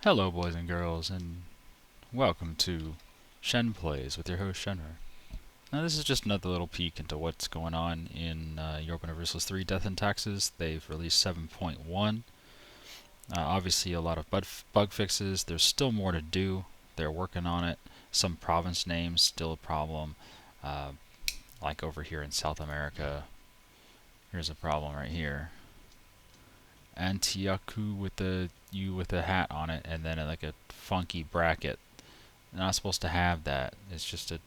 Hello, boys and girls, and welcome to Shen Plays with your host Shenra. Now, this is just another little peek into what's going on in HRE Death Taxes. They've released 7.1. Obviously, a lot of bug fixes. There's still more to do. They're working on it. Some province names still a problem. Like over here in South America, here's a problem right here. Antiochu with the U with a hat on it, and then like a funky bracket. They're not supposed to have that. It's just a,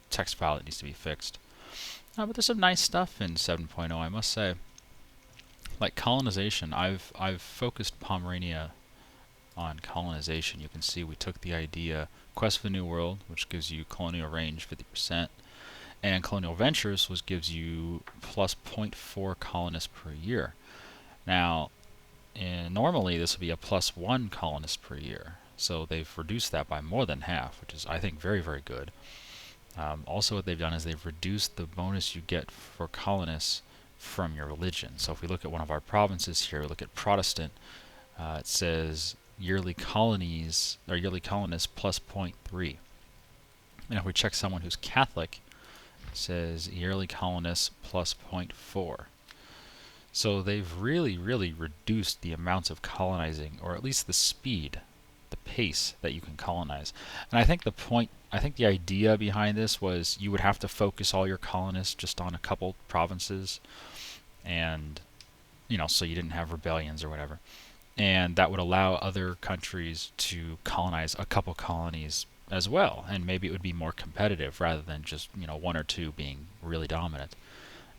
text file that needs to be fixed. But there's some nice stuff in 7.0, I must say. Like colonization, I've focused Pommerania on colonization. You can see we took the idea Quest for the New World, which gives you colonial range 50%, and colonial ventures, which gives you plus 0.4 colonists per year. Now, normally this would be a +1 colonist per year, so they've reduced that by more than half, which is, I think, very, very good. Also, what they've done is they've reduced the bonus you get for colonists from your religion. So if we look at one of our provinces here, we look at Protestant, it says yearly colonies, or yearly colonists plus 0.3. And if we check someone who's Catholic, it says yearly colonists plus 0.4. So they've really, really reduced the amounts of colonizing, or at least the speed, the pace that you can colonize. And I think the idea behind this was you would have to focus all your colonists just on a couple provinces, and, so you didn't have rebellions or whatever. And that would allow other countries to colonize a couple colonies as well, and maybe it would be more competitive rather than just, one or two being really dominant.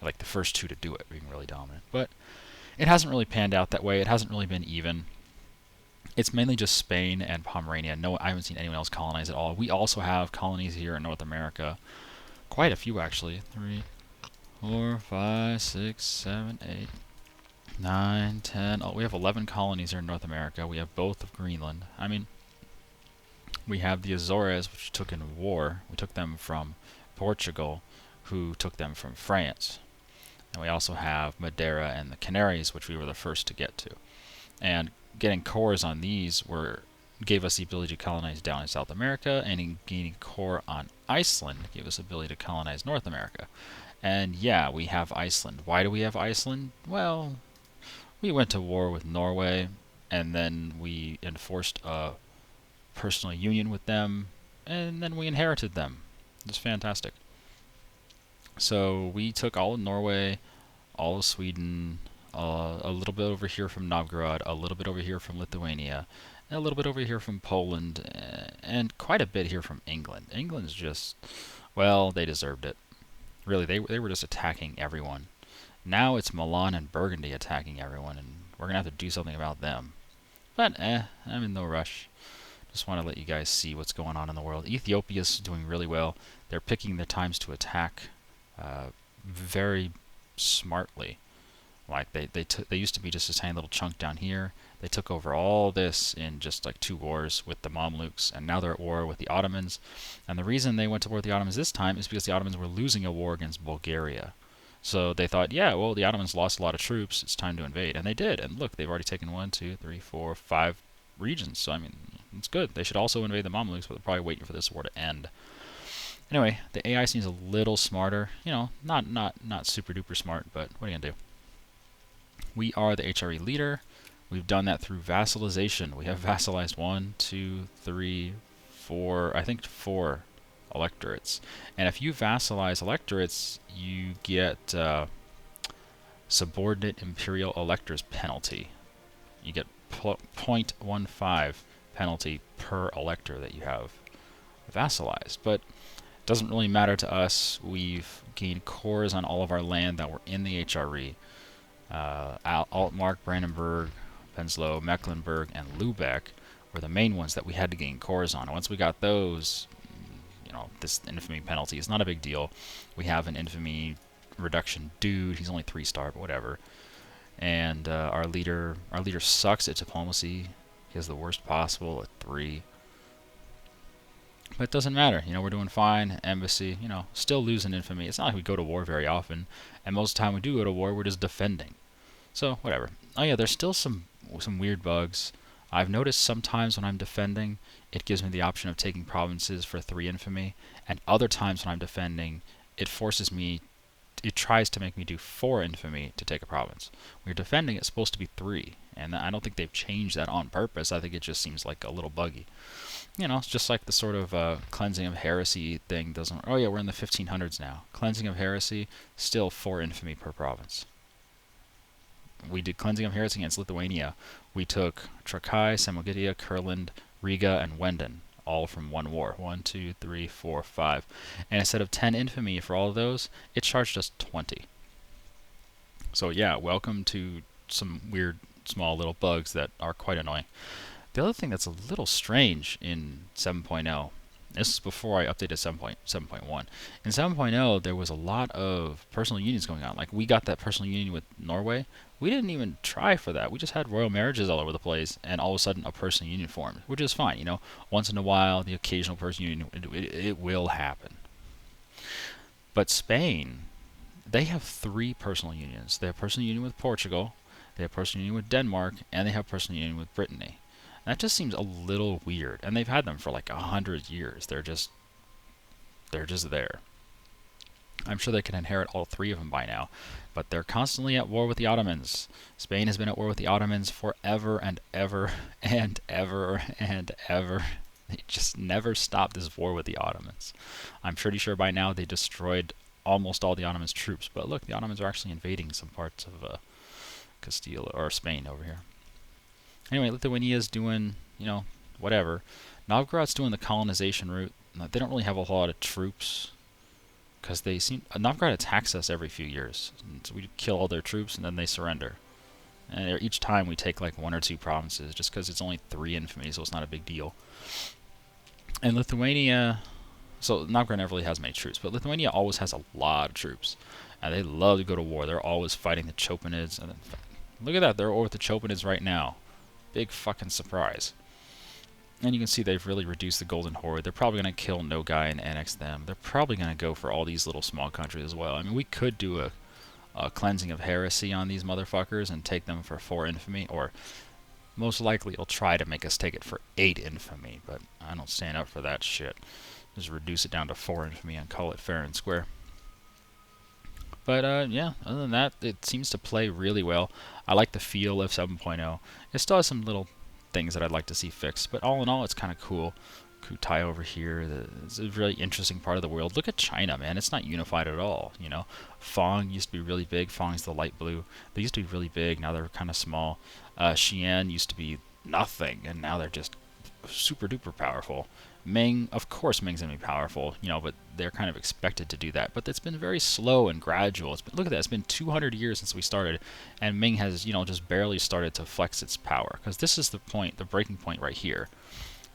Like the first two to do it being really dominant. But it hasn't really panned out that way. It hasn't really been even. It's mainly just Spain and Pomerania. No, I haven't seen anyone else colonize at all. We also have colonies here in North America. Quite a few, actually. 3, 4, 5, 6, 7, 8, 9, 10. Oh, we have 11 colonies here in North America. We have both of Greenland. I mean, we have the Azores, which we took in war. We took them from Portugal, who took them from France. And we also have Madeira and the Canaries, which we were the first to get to. And getting cores on these gave us the ability to colonize down in South America, and gaining core on Iceland gave us the ability to colonize North America. And yeah, we have Iceland. Why do we have Iceland? Well, we went to war with Norway, and then we enforced a personal union with them, and then we inherited them. It's fantastic. So we took all of Norway, all of Sweden, a little bit over here from Novgorod, a little bit over here from Lithuania, and a little bit over here from Poland, and quite a bit here from England. England's just, well, they deserved it. Really, they were just attacking everyone. Now it's Milan and Burgundy attacking everyone, and we're going to have to do something about them. But, I'm in no rush. Just want to let you guys see what's going on in the world. Ethiopia's doing really well. They're picking their times to attack very smartly. Like they used to be just a tiny little chunk down here. They took over all this in just like 2 wars with the Mamluks, and now they're at war with the Ottomans. And the reason they went to war with the Ottomans this time is because the Ottomans were losing a war against Bulgaria. So they thought, yeah, well, the Ottomans lost a lot of troops, it's time to invade. And they did. And look, they've already taken 1, 2, 3, 4, 5 regions. So I mean, it's good. They should also invade the Mamluks, but they're probably waiting for this war to end. Anyway, the AI seems a little smarter. Not super duper smart, but what are you gonna do? We are the HRE leader. We've done that through vassalization. We have vassalized 1, 2, 3, 4, I think 4 electorates. And if you vassalize electorates, you get subordinate imperial electors penalty. You get 0.15 penalty per elector that you have vassalized. But it doesn't really matter to us. We've gained cores on all of our land that were in the HRE. Altmark, Brandenburg, Penslow, Mecklenburg, and Lubeck were the main ones that we had to gain cores on. And once we got those, this infamy penalty is not a big deal. We have an infamy reduction dude. He's only 3-star, but whatever. And our leader sucks at diplomacy. He has the worst possible at 3. But it doesn't matter. We're doing fine. Embassy, still losing infamy. It's not like we go to war very often. And most of the time we do go to war, we're just defending. So, whatever. Oh yeah, there's still some weird bugs. I've noticed sometimes when I'm defending, it gives me the option of taking provinces for 3 infamy, and other times when I'm defending, it forces me, it tries to make me do 4 infamy to take a province. When you're defending, it's supposed to be 3, and I don't think they've changed that on purpose. I think it just seems like a little buggy. You know, it's just like the sort of cleansing of heresy thing doesn't... Oh yeah, we're in the 1500s now. Cleansing of heresy, still 4 infamy per province. We did cleansing of heresy against Lithuania. We took Trakai, Samogitia, Kurland, Riga, and Wenden, all from one war. 1, 2, 3, 4, 5. And instead of 10 infamy for all of those, it charged us 20. So yeah, welcome to some weird small little bugs that are quite annoying. The other thing that's a little strange in 7.0, this is before I updated 7.1. In 7.0, there was a lot of personal unions going on. Like, we got that personal union with Norway. We didn't even try for that. We just had royal marriages all over the place, and all of a sudden a personal union formed, which is fine. You know, once in a while, the occasional personal union, it will happen. But Spain, they have 3 personal unions. They have personal union with Portugal, they have personal union with Denmark, and they have personal union with Brittany. That just seems a little weird, and they've had them for like 100 years. They're just there. I'm sure they can inherit all 3 of them by now, but they're constantly at war with the Ottomans. Spain has been at war with the Ottomans forever and ever and ever and ever. They just never stopped this war with the Ottomans. I'm pretty sure by now they destroyed almost all the Ottomans' troops, but look, the Ottomans are actually invading some parts of Castile or Spain over here. Anyway, Lithuania's doing, you know, whatever. Novgorod's doing the colonization route. They don't really have a whole lot of troops, because they seem... Novgorod attacks us every few years. So we kill all their troops, and then they surrender. And each time we take like 1 or 2 provinces, just because it's only 3 infamy, so it's not a big deal. And Lithuania... So Novgorod never really has many troops, but Lithuania always has a lot of troops. And they love to go to war. They're always fighting the Chopinids. And then, look at that, they're at war with the Chopinids right now. Big fucking surprise. And you can see they've really reduced the Golden Horde. They're probably going to kill Nogai and annex them. They're probably going to go for all these little small countries as well. I mean, we could do a cleansing of heresy on these motherfuckers and take them for 4 infamy, or most likely it'll try to make us take it for 8 infamy, but I don't stand up for that shit. Just reduce it down to 4 infamy and call it fair and square. But yeah, other than that, it seems to play really well. I like the feel of 7.0. It still has some little things that I'd like to see fixed, but all in all, it's kind of cool. Kutai over here, it's a really interesting part of the world. Look at China, man. It's not unified at all, you know. Fong used to be really big. Fong's the light blue. They used to be really big. Now they're kind of small. Xi'an used to be nothing, and now they're just super duper powerful. Ming, of course Ming's going to be powerful, you know, but they're kind of expected to do that. But it's been very slow and gradual. It's been, look at that, it's been 200 years since we started, and Ming has, you know, just barely started to flex its power. Because this is the point, the breaking point right here.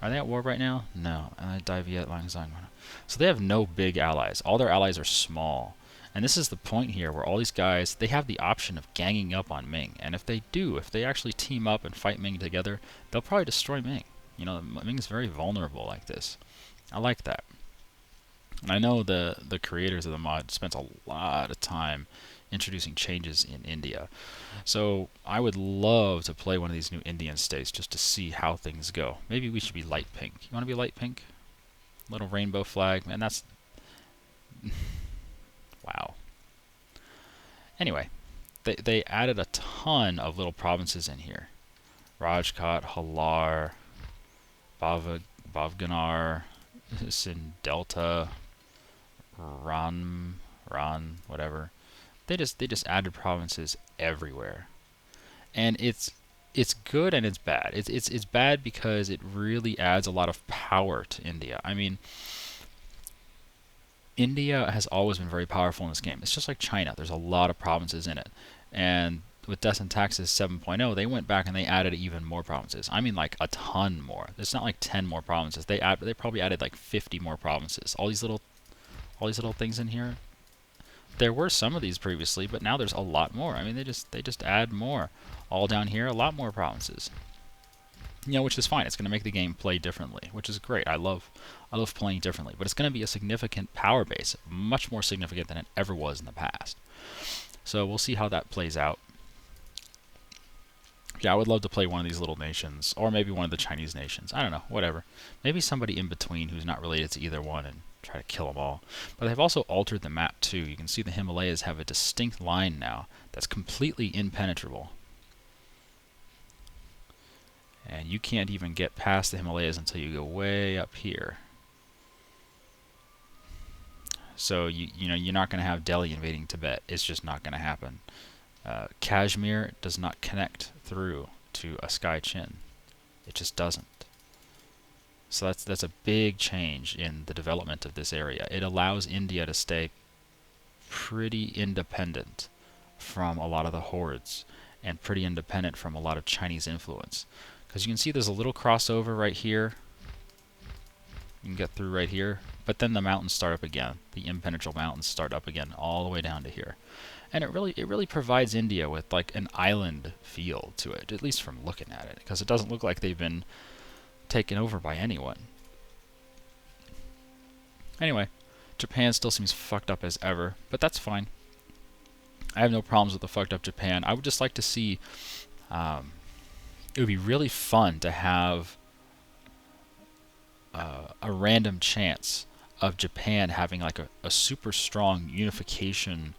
Are they at war right now? No. Dai Viet, Langzang. So they have no big allies. All their allies are small. And this is the point here where all these guys, they have the option of ganging up on Ming. And if they do, if they actually team up and fight Ming together, they'll probably destroy Ming. You know, Ming's very vulnerable like this. I like that. And I know the creators of the mod spent a lot of time introducing changes in India. So I would love to play one of these new Indian states just to see how things go. Maybe we should be light pink. You want to be light pink? Little rainbow flag. Man, that's... wow. Anyway, they added a ton of little provinces in here. Rajkot, Halar... Bhavganar, Sin Delta, Ran, whatever. They just added provinces everywhere, and it's good and it's bad. It's bad because it really adds a lot of power to India. I mean, India has always been very powerful in this game. It's just like China. There's a lot of provinces in it, and with Death Taxes 7.0, they went back and they added even more provinces. I mean, like a ton more. It's not like 10 more provinces. They probably added like 50 more provinces. All these little things in here. There were some of these previously, but now there's a lot more. I mean, they just add more. All down here, a lot more provinces. You know, which is fine. It's going to make the game play differently, which is great. I love playing differently, but it's going to be a significant power base, much more significant than it ever was in the past. So we'll see how that plays out. Yeah, I would love to play one of these little nations, or maybe one of the Chinese nations. I don't know, whatever. Maybe somebody in between who's not related to either one and try to kill them all. But they've also altered the map too. You can see the Himalayas have a distinct line now that's completely impenetrable. And you can't even get past the Himalayas until you go way up here. So you know you're not going to have Delhi invading Tibet. It's just not going to happen. Kashmir does not connect through to a Sky Chin. It just doesn't. So that's a big change in the development of this area. It allows India to stay pretty independent from a lot of the hordes and pretty independent from a lot of Chinese influence. Because you can see there's a little crossover right here. You can get through right here, but then the mountains start up again. The impenetrable mountains start up again all the way down to here. And it really provides India with like an island feel to it, at least from looking at it, because it doesn't look like they've been taken over by anyone. Anyway, Japan still seems fucked up as ever, but that's fine. I have no problems with the fucked up Japan. I would just like to see, it would be really fun to have a random chance of Japan having like a super strong unification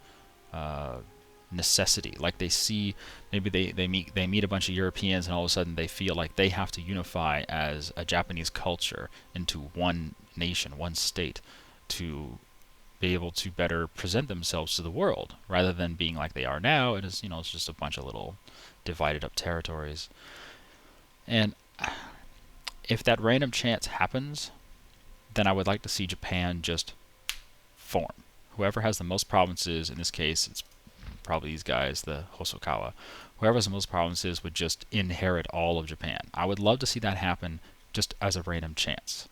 necessity. Like they see, maybe they meet a bunch of Europeans and all of a sudden they feel like they have to unify as a Japanese culture into one nation, one state, to be able to better present themselves to the world, rather than being like they are now. It is, it's just a bunch of little divided up territories. And if that random chance happens, then I would like to see Japan just form. Whoever has the most provinces, in this case, it's probably these guys, the Hosokawa. Whoever has the most provinces would just inherit all of Japan. I would love to see that happen just as a random chance.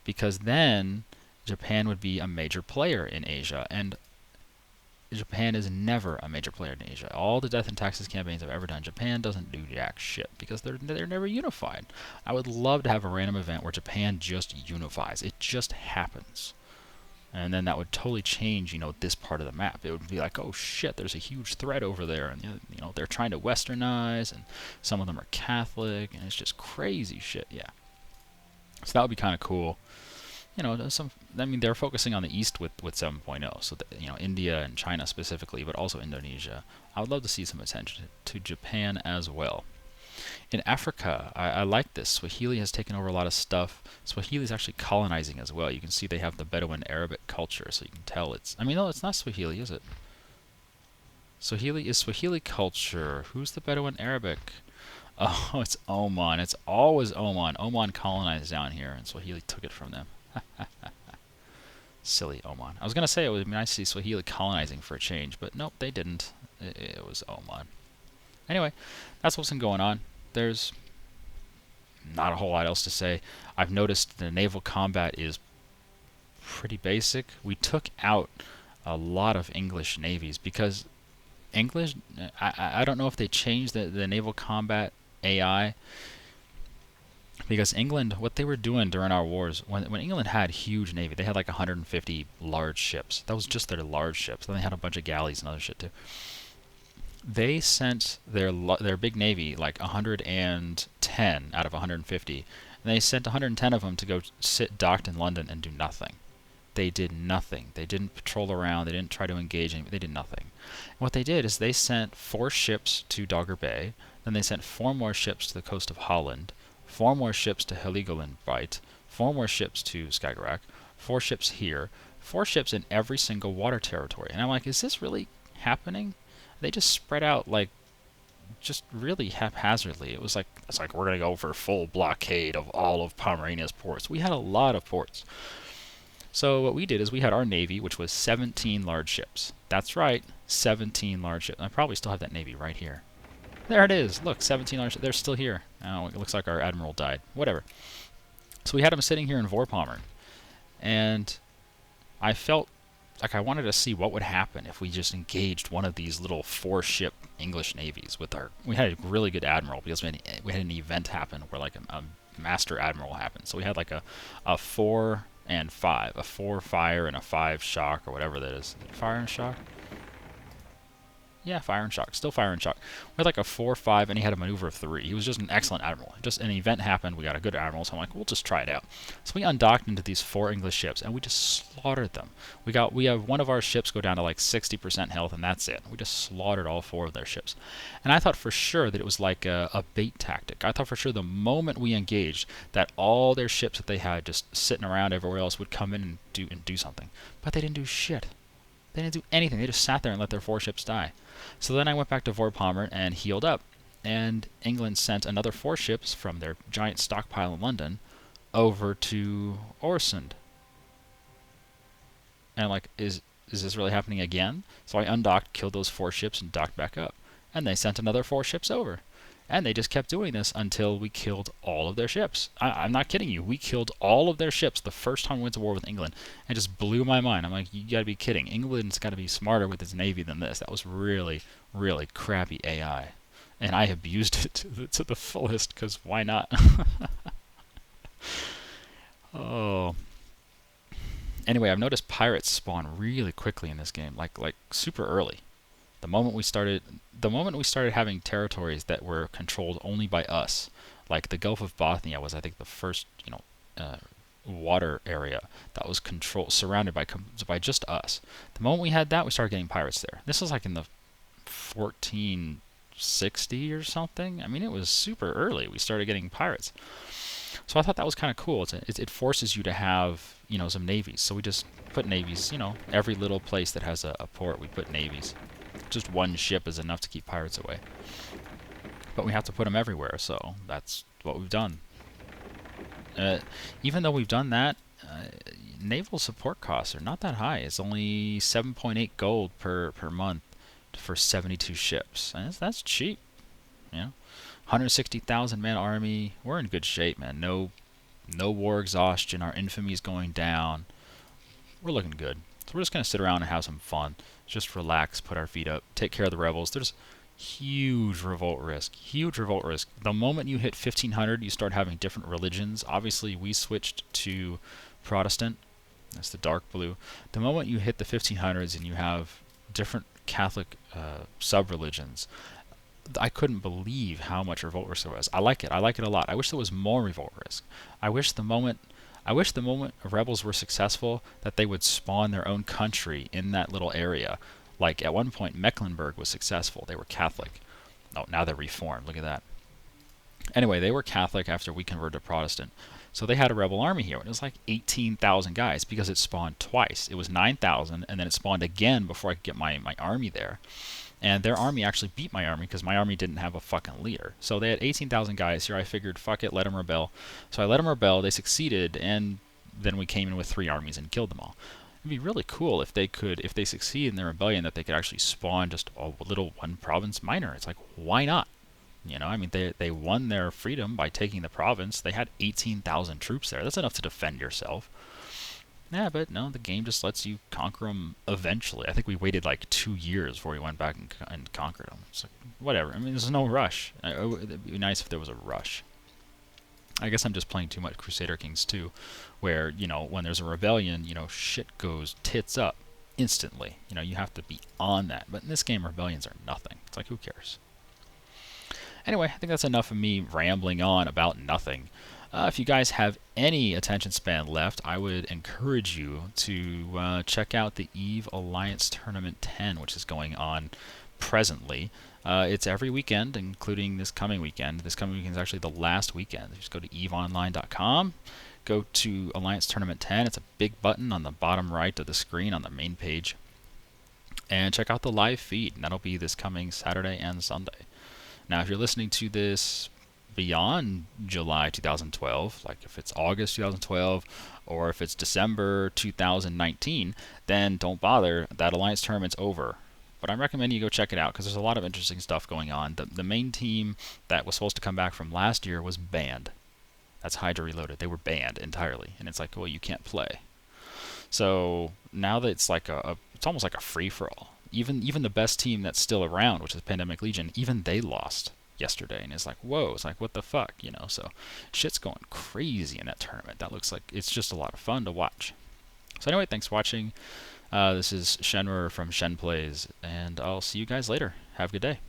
Because then Japan would be a major player in Asia, and Japan is never a major player in Asia. All the death and taxes campaigns I've ever done, Japan doesn't do jack shit because they're never unified. I would love to have a random event where Japan just unifies. It just happens. And then that would totally change, this part of the map. It would be like, oh shit, there's a huge threat over there, and they're trying to westernize, and some of them are Catholic, and it's just crazy shit. Yeah. So that would be kind of cool. They're focusing on the East with 7.0, so that, India and China specifically, but also Indonesia. I would love to see some attention to Japan as well. In Africa, I like this. Swahili has taken over a lot of stuff. Swahili is actually colonizing as well. You can see they have the Bedouin Arabic culture, so you can tell no, it's not Swahili, is it? Swahili is Swahili culture. Who's the Bedouin Arabic? Oh, it's Oman. It's always Oman. Oman colonized down here, and Swahili took it from them. Silly Oman. I was going to say it would be nice to see Swahili colonizing for a change, but nope, they didn't. It was Oman. Anyway, that's what's been going on. There's not a whole lot else to say. I've noticed the naval combat is pretty basic. We took out a lot of English navies because English, I don't know if they changed the naval combat AI, because England, what they were doing during our wars, when England had huge navy, they had like 150 large ships. That was just their large ships. Then they had a bunch of galleys and other shit too. They sent their big navy like 110 out of 150, and they sent 110 of them to go sit docked in London and do nothing. They did nothing. They didn't patrol around. They didn't try to engage anybody. They did nothing. And what they did is they sent 4 ships to Dogger Bay. Then they sent 4 more ships to the coast of Holland, 4 more ships to Heligoland Bight, 4 more ships to Skagerrak, 4 ships here, 4 ships in every single water territory. And I'm like, is this really happening? They just spread out like just really haphazardly. It's like we're gonna go for full blockade of all of Pomerania's ports. We had a lot of ports. So what we did is we had our navy, which was 17 large ships. That's right, 17 large ships. I probably still have that navy right here. There it is. Look, 17 large ships. They're still here. Oh, it looks like our admiral died. Whatever. So we had them sitting here in Vorpommern, and I felt like I wanted to see what would happen if we just engaged one of these little 4-ship English navies with our. We had a really good admiral because we had an event happen where like a master admiral happened. So we had like a 4 and 5, a 4 fire and a 5 shock or whatever that is. Fire and shock. Yeah, fire and shock. Still fire and shock. We had like a 4-5, and he had a maneuver of 3. He was just an excellent admiral. Just an event happened. We got a good admiral, so I'm like, we'll just try it out. So we undocked into these 4 English ships, and we just slaughtered them. We have one of our ships go down to like 60% health, and that's it. We just slaughtered all 4 of their ships. And I thought for sure that it was like a bait tactic. I thought for sure the moment we engaged that all their ships that they had just sitting around everywhere else would come in and do something. But they didn't do shit. They didn't do anything. They just sat there and let their 4 ships die. So then I went back to Vorpommern and healed up. And England sent another 4 ships from their giant stockpile in London over to Oresund. And I'm like, is this really happening again? So I undocked, killed those 4 ships, and docked back up. And they sent another 4 ships over. And they just kept doing this until we killed all of their ships. I'm not kidding you. We killed all of their ships the first time we went to war with England. And it just blew my mind. I'm like, you gotta be kidding. England's gotta be smarter with its navy than this. That was really, really crappy AI. And I abused it to the fullest, because why not? Oh. Anyway, I've noticed pirates spawn really quickly in this game, like super early. The moment we started having territories that were controlled only by us, like the Gulf of Bothnia was, I think, the first, water area that was surrounded by just us. The moment we had that, we started getting pirates there. This was like in the 1460 or something. I mean, it was super early. We started getting pirates. So I thought that was kind of cool. It forces you to have, some navies. So we just put navies, every little place that has a port, we put navies. Just one ship is enough to keep pirates away. But we have to put them everywhere, so that's what we've done. Even though we've done that, naval support costs are not that high. It's only 7.8 gold per month for 72 ships. And that's cheap. 160,000 man army. We're in good shape, man. No war exhaustion. Our infamy is going down. We're looking good. So we're just going to sit around and have some fun. Just relax, put our feet up, take care of the rebels. There's huge revolt risk. Huge revolt risk. The moment you hit 1500, you start having different religions. Obviously, we switched to Protestant. That's the dark blue. The moment you hit the 1500s and you have different Catholic sub-religions, I couldn't believe how much revolt risk there was. I like it. I like it a lot. I wish there was more revolt risk. I wish the moment rebels were successful, that they would spawn their own country in that little area. Like at one point, Mecklenburg was successful. They were Catholic. Oh, now they're reformed. Look at that. Anyway, they were Catholic after we converted to Protestant. So they had a rebel army here. And it was like 18,000 guys because it spawned twice. It was 9,000, and then it spawned again before I could get my army there. And their army actually beat my army because my army didn't have a fucking leader. So they had 18,000 guys here. I figured, fuck it, let them rebel. So I let them rebel. They succeeded, and then we came in with 3 armies and killed them all. It'd be really cool if they succeed in their rebellion, that they could actually spawn just a little one province minor. It's like, why not? I mean, they won their freedom by taking the province. They had 18,000 troops there. That's enough to defend yourself. Yeah, but no, the game just lets you conquer them eventually. I think we waited like 2 years before we went back and conquered them. It's like, whatever. I mean, there's no rush. It'd be nice if there was a rush. I guess I'm just playing too much Crusader Kings 2, where, when there's a rebellion, shit goes tits up instantly. You have to be on that. But in this game, rebellions are nothing. It's like, who cares? Anyway, I think that's enough of me rambling on about nothing. If you guys have any attention span left, I would encourage you to check out the EVE Alliance Tournament 10, which is going on presently. It's every weekend, including this coming weekend. This coming weekend is actually the last weekend. Just go to eveonline.com, go to Alliance Tournament 10. It's a big button on the bottom right of the screen on the main page. And check out the live feed, and that'll be this coming Saturday and Sunday. Now, if you're listening to this beyond July 2012, like if it's August 2012 or if it's December 2019, then don't bother. That Alliance tournament's over. But I'm recommending you go check it out because there's a lot of interesting stuff going on. The main team that was supposed to come back from last year was banned. That's Hydra Reloaded. They were banned entirely. And it's like, well, you can't play. So now that it's like it's almost like a free-for-all. Even the best team that's still around, which is Pandemic Legion, even they lost yesterday, and it's like, whoa, it's like, what the fuck, so shit's going crazy in that tournament. That looks like it's just a lot of fun to watch. So anyway, thanks for watching. This is Shenwer from Shen Plays, and I'll see you guys later. Have a good day.